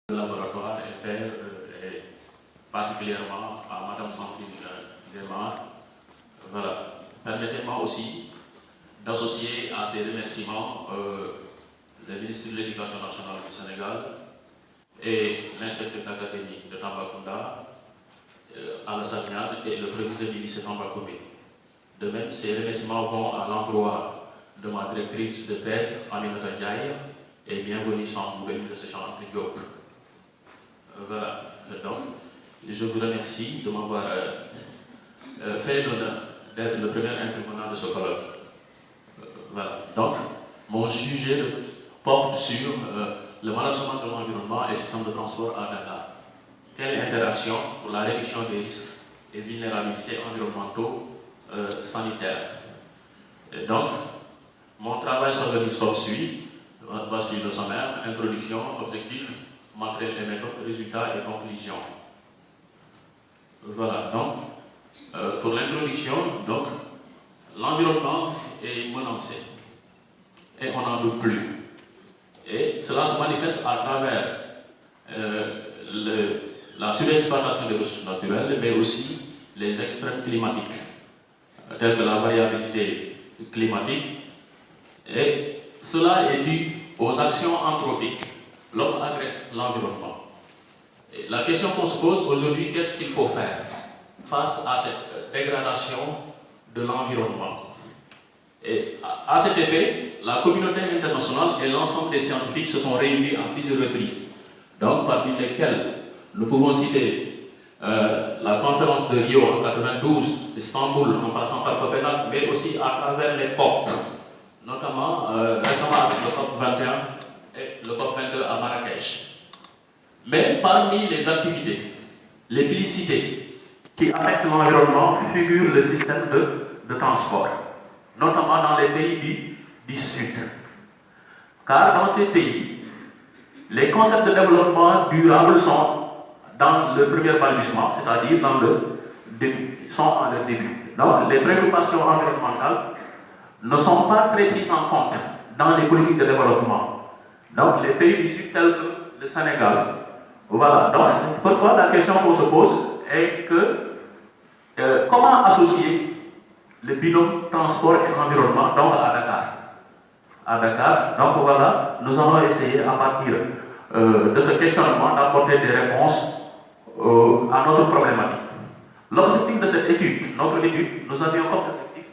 Le laboratoire est fait, et particulièrement à Madame Sandrine Guémard. Voilà. Permettez-moi aussi d'associer à ces remerciements le ministre de l'Éducation nationale du Sénégal et l'inspecteur d'académie de Tambacounda, Alassane Niane, et le proviseur du lycée Tambacounda. De même, ces remerciements vont à l'endroit de ma directrice de thèse, Aminata Ndiaye, et bienvenue sans nouvelle de ce champ de Diop. Voilà. Donc, je vous remercie de m'avoir fait l'honneur d'être le premier intervenant de ce colloque. Voilà. Donc, mon sujet porte sur le management de l'environnement et le système de transport à Dakar. Quelle interaction pour la réduction des risques et vulnérabilités environnementaux sanitaires. Et donc, mon travail s'organise comme suit. Voici le sommaire: introduction, objectifs, matériel et méthodes, résultats et conclusions. Voilà. Donc, pour l'introduction, donc, l'environnement est menacé et on n'en doute plus. Et cela se manifeste à travers la surexploitation des ressources naturelles, mais aussi les extrêmes climatiques, tels que la variabilité climatique. Et cela est dû aux actions anthropiques. L'homme agresse l'environnement. Et la question qu'on se pose aujourd'hui, qu'est-ce qu'il faut faire face à cette dégradation de l'environnement? Et à cet effet, la communauté internationale et l'ensemble des scientifiques se sont réunis à plusieurs reprises. Donc, parmi lesquels nous pouvons citer la conférence de Rio en 92, Istanbul en passant par Copenhague, mais aussi à travers les COP, notamment récemment avec le COP 21 et le COP 22 à Marrakech. Mais parmi les activités, les publicités qui affectent l'environnement figure le système de transport, notamment dans les pays du Sud. Car dans ces pays, les concepts de développement durable sont dans le premier balbutiement, c'est-à-dire dans le début, sont en leur début. Donc, les préoccupations environnementales ne sont pas très prises en compte dans les politiques de développement. Donc, les pays du Sud, tels que le Sénégal, voilà. Donc, c'est pourquoi la question qu'on se pose est que comment associer le binôme transport et environnement donc à Dakar. À Dakar, donc voilà, nous allons essayer à partir de ce questionnement d'apporter des réponses à notre problématique. L'objectif de cette étude, notre étude, nous avions comme objectif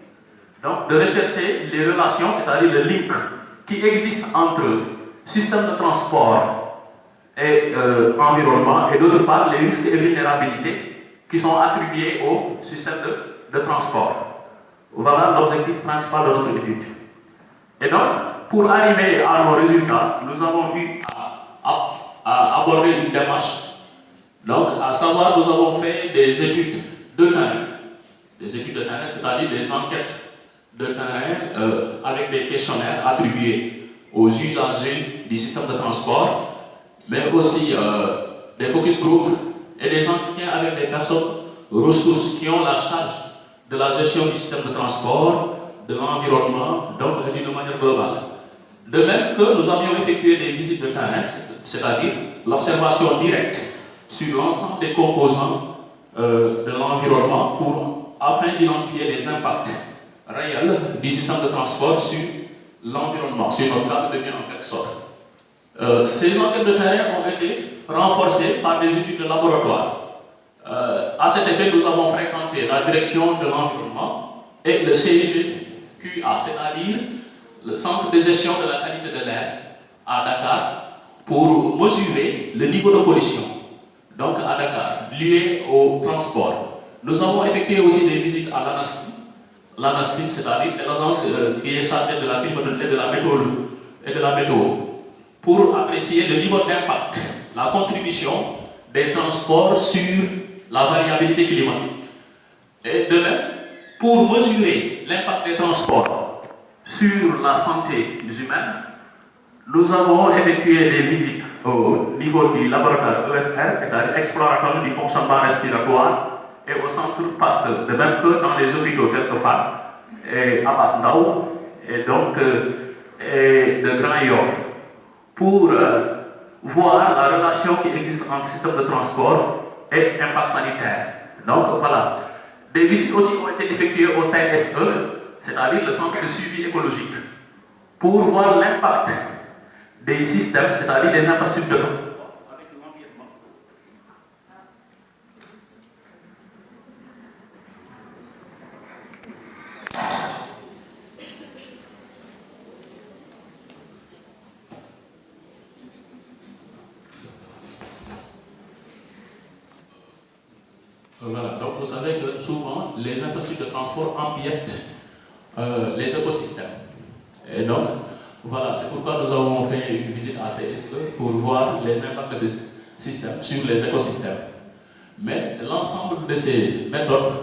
donc, de rechercher les relations, c'est-à-dire le link qui existe entre système de transport et environnement, et d'autre part les risques et vulnérabilités qui sont attribués au système de transport. Voilà l'objectif principal de notre étude. Et donc, pour arriver à nos résultats, nous avons eu à aborder une démarche. Donc, à savoir, nous avons fait des études de terrain. Des études de terrain, c'est-à-dire des enquêtes de terrain avec des questionnaires attribués aux usagers du système de transport, mais aussi des focus groups et des entretiens avec des personnes ressources qui ont la charge de la gestion du système de transport, de l'environnement, donc d'une manière globale. De même que nous avions effectué des visites de terrain, c'est-à-dire l'observation directe sur l'ensemble des composants de l'environnement afin d'identifier les impacts réels du système de transport sur l'environnement, sur notre cadre de vie en quelque sorte. Ces enquêtes de terrain ont été renforcées par des études de laboratoire. À cet effet, nous avons fréquenté la direction de l'environnement et le CIGQA, c'est-à-dire le centre de gestion de la qualité de l'air à Dakar, pour mesurer le niveau de pollution, donc à Dakar, lié au transport. Nous avons effectué aussi des visites à l'ANACIM. L'ANACIM, c'est-à-dire c'est l'agence qui est chargée de la climatologie et de la météo, pour apprécier le niveau d'impact, la contribution des transports sur la variabilité climatique. Et de même, pour mesurer l'impact des transports sur la santé humaine, nous avons effectué des visites au niveau du laboratoire EFR, c'est-à-dire exploratoire du fonctionnement respiratoire, et au centre Pasteur, de même que dans les hôpitaux tels que FAD et Abbas Ndao, et donc et de Grand Yoff, pour voir la relation qui existe entre système de transport et impact sanitaire. Donc voilà. Des visites aussi ont été effectuées au CNSE, c'est-à-dire le centre de suivi écologique, pour voir l'impact des systèmes, c'est-à-dire des infrastructures avec l'environnement. Voilà, donc vous savez que souvent les infrastructures de transport empiètent les écosystèmes. Et donc, voilà, c'est pourquoi nous avons fait une visite à CSE pour voir les impacts de ces systèmes sur les écosystèmes. Mais l'ensemble de ces méthodes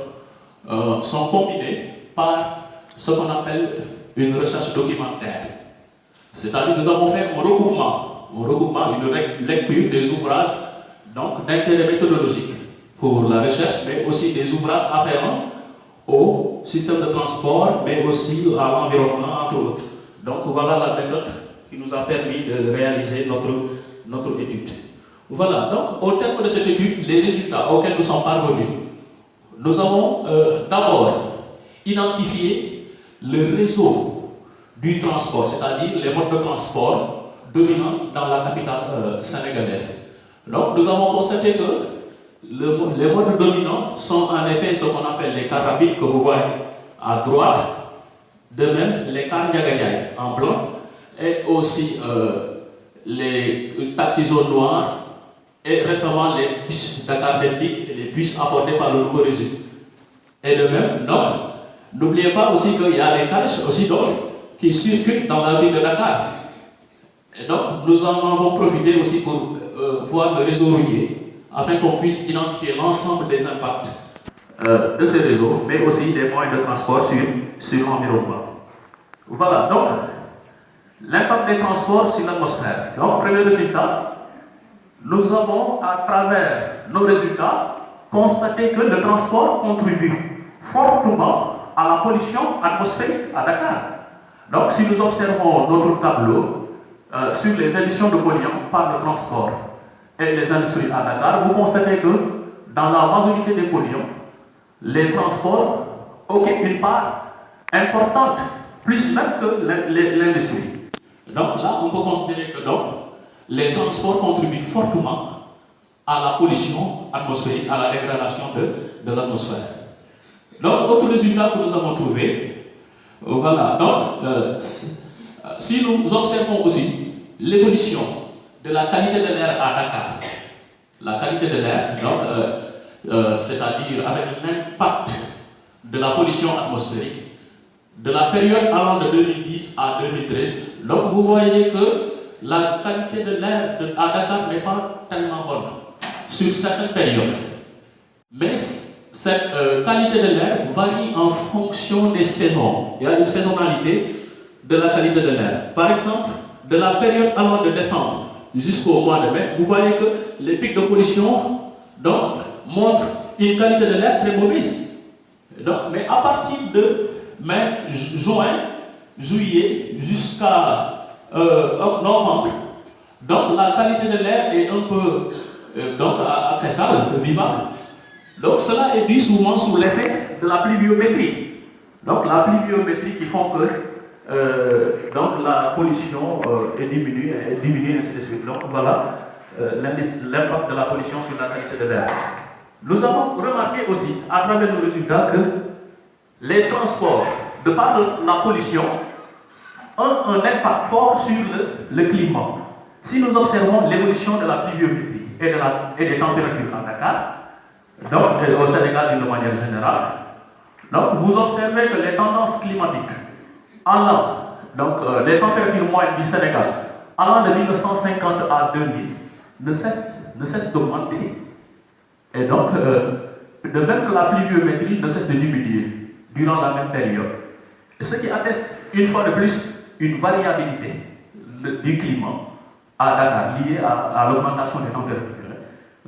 sont combinées par ce qu'on appelle une recherche documentaire. C'est-à-dire que nous avons fait un regroupement, une lecture des ouvrages d'intérêt méthodologique pour la recherche, mais aussi des ouvrages afférents au système de transport, mais aussi à l'environnement, entre autres. Donc voilà la méthode qui nous a permis de réaliser notre étude. Voilà, donc au terme de cette étude, les résultats auxquels nous sommes parvenus, nous avons d'abord identifié le réseau du transport, c'est-à-dire les modes de transport dominants dans la capitale sénégalaise. Donc nous avons constaté que les modes dominants sont en effet ce qu'on appelle les cars rapides que vous voyez à droite, de même les cars Ndiaganiaï en blanc, et aussi les taxis jaunes noirs, et récemment les bus Dakar Delmic et les bus apportés par le nouveau réseau. Et de même, n'oubliez pas aussi qu'il y a des cars aussi qui circulent dans la ville de Dakar. Et donc nous en avons profité aussi pour voir le réseau routier, afin qu'on puisse identifier l'ensemble des impacts de ces réseaux, mais aussi des moyens de transport sur l'environnement. Voilà, donc, l'impact des transports sur l'atmosphère. Donc, premier résultat, nous avons, à travers nos résultats, constaté que le transport contribue fortement à la pollution atmosphérique à Dakar. Donc, si nous observons notre tableau sur les émissions de polluants par le transport et les industries à Dakar, vous constatez que dans la majorité des polluants, les transports occupent une part importante, plus même que l'industrie. Donc là, on peut considérer que les transports contribuent fortement à la pollution atmosphérique, à la dégradation de l'atmosphère. Donc, autre résultat que nous avons trouvé, voilà, si nous observons aussi l'évolution de la qualité de l'air à Dakar, la qualité de l'air, c'est-à-dire avec l'impact de la pollution atmosphérique, de la période allant de 2010 à 2013, donc vous voyez que la qualité de l'air à Dakar n'est pas tellement bonne sur certaines périodes. Mais cette qualité de l'air varie en fonction des saisons. Il y a une saisonnalité de la qualité de l'air. Par exemple, de la période allant de décembre jusqu'au mois de mai, vous voyez que les pics de pollution montrent une qualité de l'air très mauvaise. Mais à partir de mai, juin, juillet jusqu'à novembre, la qualité de l'air est un peu acceptable, vivable. Donc cela est dû souvent sous l'effet de la pluviométrie. Donc la pluviométrie qui font que la pollution est diminuée, ainsi de suite. Donc voilà l'impact de la pollution sur la qualité de l'air. Nous avons remarqué aussi, à travers nos résultats, que les transports, de par la pollution, ont un impact fort sur le climat. Si nous observons l'évolution de la pluviométrie et des températures à Dakar, au Sénégal d'une manière générale, vous observez que les tendances climatiques les températures moyennes du Sénégal allant de 1950 à 2000 ne cessent d'augmenter. Et donc, de même que la pluviométrie ne cesse de diminuer durant la même période. Et ce qui atteste une fois de plus une variabilité du climat à Dakar liée à l'augmentation des températures.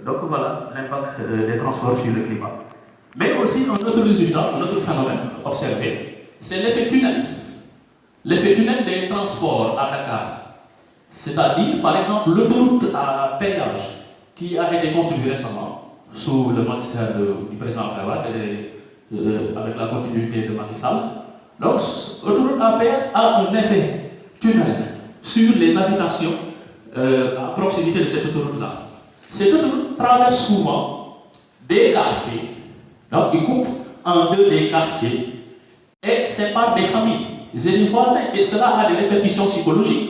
Donc voilà l'impact des transports sur le climat. Mais aussi un autre résultat, un autre phénomène observé, c'est l'effet tunnel. L'effet tunnel des transports à Dakar. C'est-à-dire, par exemple, l'autoroute à péage qui a été construite récemment sous le magistère du président Abdelwade avec la continuité de Macky Sall. Donc, l'autoroute à péage a un effet tunnel sur les habitations à proximité de cette autoroute-là. Cette autoroute traverse souvent des quartiers, donc il coupe en deux des quartiers et sépare des familles et des voisins, et cela a des répercussions psychologiques.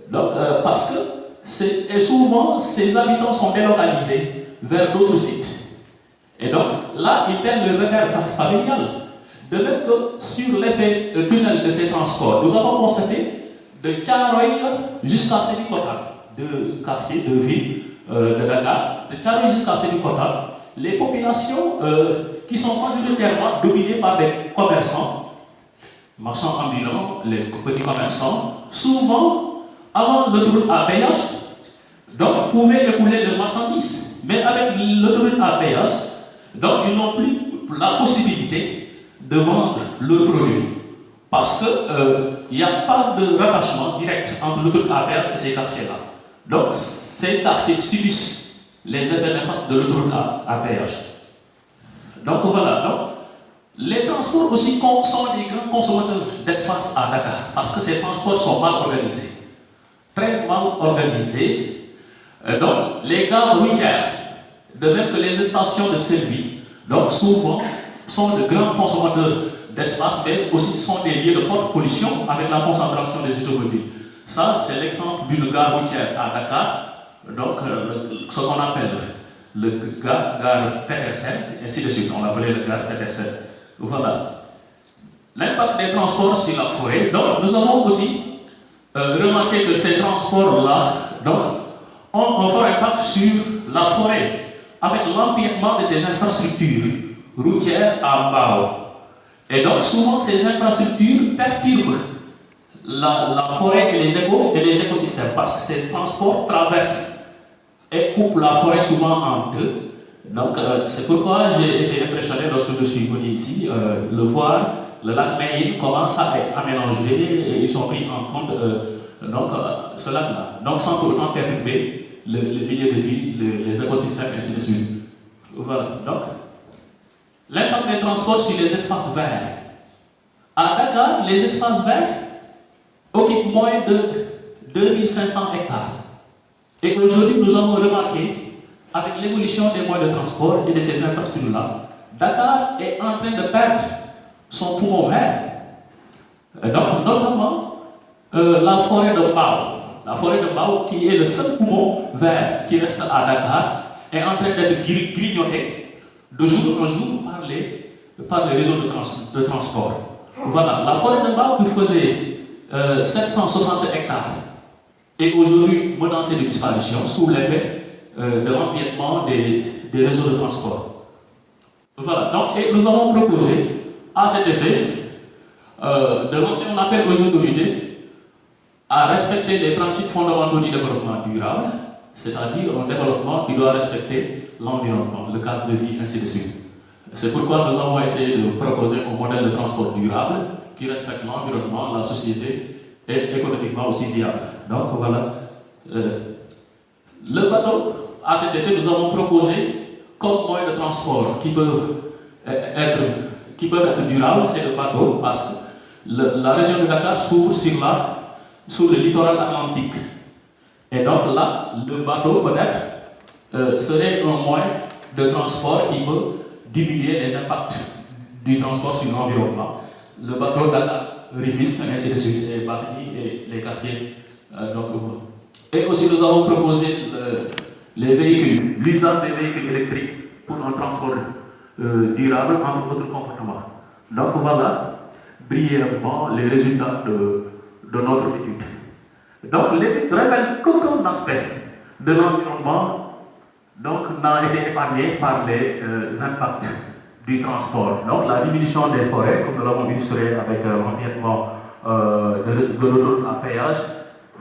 Donc, parce que souvent ces habitants sont délocalisés vers d'autres sites. Et donc là, ils perdent le repère familial. De même que sur l'effet tunnel de ces transports, nous avons constaté de Thiaroye jusqu'à Sébikotane, de quartiers, de villes de Dakar, de Thiaroye jusqu'à Sébikotane, les populations qui sont majoritairement dominées par des commerçants, marchands ambulants, les petits commerçants, souvent avant l'autoroute à péage, donc pouvaient écouler de marchandises. Mais avec l'autoroute à péage, donc ils n'ont plus la possibilité de vendre leurs produits. Parce qu'il n'y a pas de rattachement direct entre l'autoroute à péage et ces quartiers-là. Donc ces quartiers subissent les effets néfastes de l'autoroute à péage. Donc voilà. Donc, les transports aussi sont des grands consommateurs d'espace à Dakar, parce que ces transports sont mal organisés. Très mal organisés. Donc, les gares routières, de même que les stations de service, donc souvent sont de grands consommateurs d'espace, mais aussi sont des lieux de forte pollution avec la concentration des automobiles. Ça, c'est l'exemple d'une gare routière à Dakar, donc ce qu'on appelle le gare Petersen, et ainsi de suite. On l'appelait le gare Petersen. Voilà. L'impact des transports sur la forêt. Donc, nous avons aussi remarqué que ces transports-là ont un fort impact sur la forêt, avec l'empiètement de ces infrastructures routières à Mbao. Et donc, souvent, ces infrastructures perturbent la forêt et les écosystèmes, parce que ces transports traversent et coupent la forêt souvent en deux. Donc, c'est pourquoi j'ai été impressionné lorsque je suis venu ici, le voir, le lac Meïn commence à être aménagé et ils ont pris en compte ce lac-là. Donc, sans pour autant perturber le milieu de vie, les écosystèmes, et ainsi de suite. Voilà. Donc, l'impact des transports sur les espaces verts. À Dakar, les espaces verts occupent moins de 2500 hectares. Et aujourd'hui, nous avons remarqué, avec l'évolution des moyens de transport et de ces infrastructures-là, Dakar est en train de perdre son poumon vert. Donc, notamment la forêt de Mbao. La forêt de Mbao, qui est le seul poumon vert qui reste à Dakar, est en train d'être grignoté de jour en jour par les réseaux de transport. Voilà, la forêt de Mbao qui faisait 760 hectares est aujourd'hui menacée de disparition sous l'effet de l'empiètement des réseaux de transport. Voilà, donc et nous avons proposé à cet effet de lancer un appel aux autorités à respecter les principes fondamentaux du développement durable, c'est-à-dire un développement qui doit respecter l'environnement, le cadre de vie, ainsi de suite. C'est pourquoi nous avons essayé de proposer un modèle de transport durable qui respecte l'environnement, la société et économiquement aussi viable. Donc voilà. Le bateau, à cet effet, nous avons proposé comme moyen de transport qui peuvent être durables, c'est le bateau, parce que la région de Dakar s'ouvre sur le littoral atlantique. Et donc là, le bateau peut-être serait un moyen de transport qui peut diminuer les impacts du transport sur l'environnement. Le bateau Dakar, Rufisque, ainsi de suite, et Bargny et les quartiers. Et aussi nous avons proposé les véhicules, l'usage des véhicules électriques pour un transport durable entre autres comportements. Donc voilà brièvement les résultats de notre étude. Donc l'étude révèle qu'aucun aspect de l'environnement n'a été épargné par les impacts du transport. Donc la diminution des forêts, comme nous l'avons illustré avec l'empiètement de l'autoroute à péage,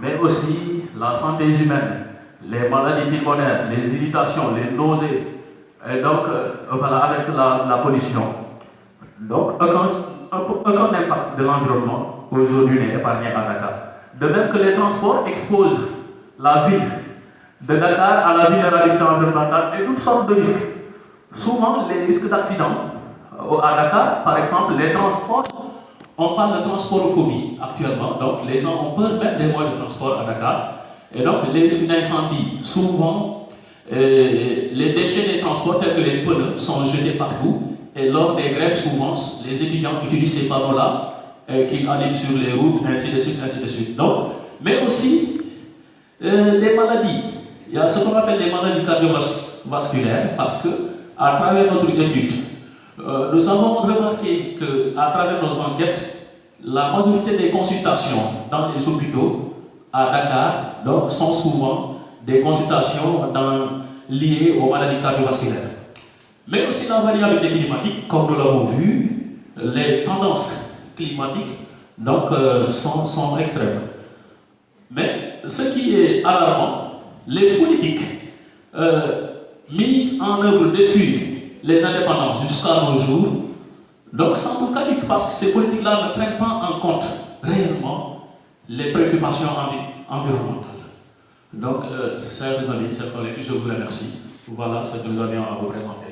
mais aussi la santé humaine, les maladies pulmonaires, les irritations, les nausées, et donc voilà, avec la pollution. Donc aucun impact de l'environnement aujourd'hui n'est épargné à Dakar. De même que les transports exposent la ville de Dakar à la vulnérabilité environnementale et toutes sortes de risques. Souvent, les risques d'accident à Dakar, par exemple, les transports. On parle de transportophobie actuellement, donc les gens ont peur même des moyens de transport à Dakar. Et donc, les risques d'incendie, souvent, les déchets des transports tels que les pneus sont jetés partout. Et lors des grèves, souvent, les étudiants utilisent ces panneaux-là qui allument sur les routes, ainsi de suite, ainsi de suite. Donc, mais aussi, les maladies. Il y a ce qu'on appelle les maladies cardiovasculaires, parce que, à travers notre étude, nous avons remarqué qu'à travers nos enquêtes, la majorité des consultations dans les hôpitaux à Dakar donc, sont souvent des consultations liées aux maladies cardiovasculaires. Mais aussi la variabilité climatique, comme nous l'avons vu, les tendances climatiques donc, sont extrêmes. Mais ce qui est alarmant, les politiques mises en œuvre depuis les indépendances jusqu'à nos jours, donc semblent caduques parce que ces politiques-là ne prennent pas en compte réellement les préoccupations environnementales. Donc, chers amis, chers collègues, je vous remercie. Voilà ce que nous avions à vous présenter.